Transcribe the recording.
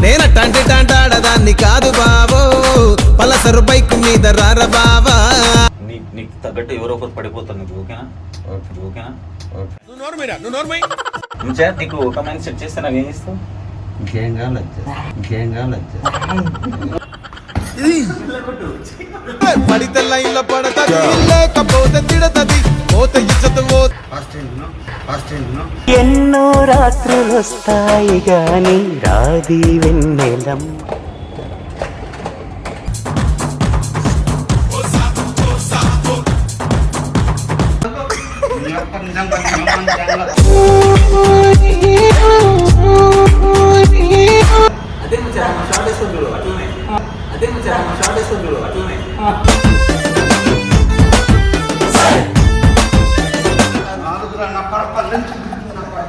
నేనట్టంటే టాంటాడదాన్ని కాదు బావో, Pulsar bike మీద రార బావా. నీకు తగ్గట్టు ఎవరో ఒకరు పడిపోతారు. నీకు ఓకేనా? ఓకేనా? నీకు ఒక మైండ్ సెట్ చేస్తే నాకు ఏం చేస్తావు? ఇంకేం కావాలి పడితే లైన్ లో పడతది, లేకపోతే తిడతది, పోతే ఇచ్చదు. ఎన్నో రాత్రులు వస్తాయి గాని రాది వెన్నెలం. అదే మచ్చా షార్ట్ వేస్తుంది అట్లనే.